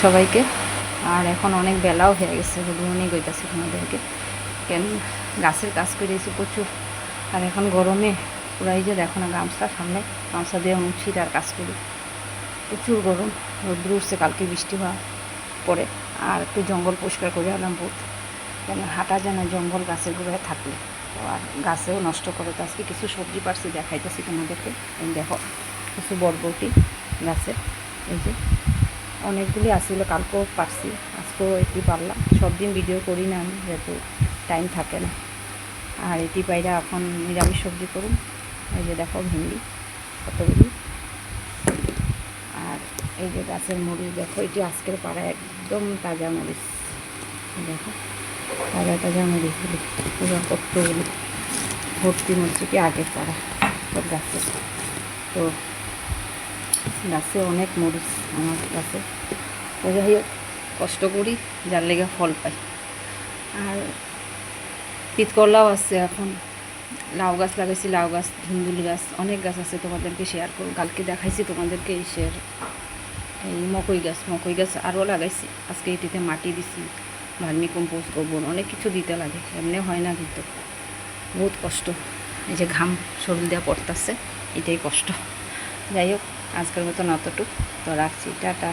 সবাইকে। আর এখন অনেক বেলাও হয়ে গেছে, অনেক হইতেছে তোমাদেরকে, কেন গাছের কাজ করেছি প্রচুর। আর এখন গরমে পুরাই যে দেখো না গামছা সামনে, গামছা দিয়ে মুছি আর কাজ করি, প্রচুর গরম, রোদ্র উঠছে, কালকে বৃষ্টি হওয়া পরে। আর একটু জঙ্গল পরিষ্কার করে আনলাম বহুত, কেন হাঁটা যায় না জঙ্গল গাছের গোড়ায় থাকলে, তো আর গাছেও নষ্ট করে। তো আজকে কিছু সবজি পারছি, দেখাইতেছি তোমাদেরকে। দেখো কিছু বরবটি গাছে, এই যে অনেকগুলি আসছিল, কালকেও পারছি, আজকেও এটি পারলাম। সব দিন ভিডিও করি না আমি, যেহেতু টাইম থাকে না। আর এটি পাইরা এখন নিরামিষ সবজি করুন। এই যে দেখো ভেন্ডি কতগুলি, আর এই যে গাছের মরিচ দেখো, এটি আজকের পাড়া একদম তাজা মরিচ, দেখো তাজা তাজা মরিচগুলি পুরো কতগুলি ভর্তি মরিচ, কি আগের পাড়া সব গাছে। তো গাছে অনেক মরিচ আমার গাছে, তো যাই হোক কষ্ট করি, যার লেগে ফল পাই। আর পিতকরলাও আছে, এখন লাউ গাছ লাগাইছি, লাউ গাছ, ধুন্দুল গাছ, অনেক গাছ আছে, তোমাদেরকে শেয়ার করুন। কালকে দেখাইছি তোমাদেরকে এই মকই গাছ আরও লাগাইছি। আজকে এটিতে মাটি দিছি, ভার্মি কম্পোস্ট, গোবর, অনেক কিছু দিতে লাগে, এমনি হয় না, কিন্তু বহুত কষ্ট। এই যে ঘাম শরীর দেওয়া পড়তেছে, এটাই কষ্ট। যাই হোক আজকের মতন অতটুক, তো রাখছি, টাটা।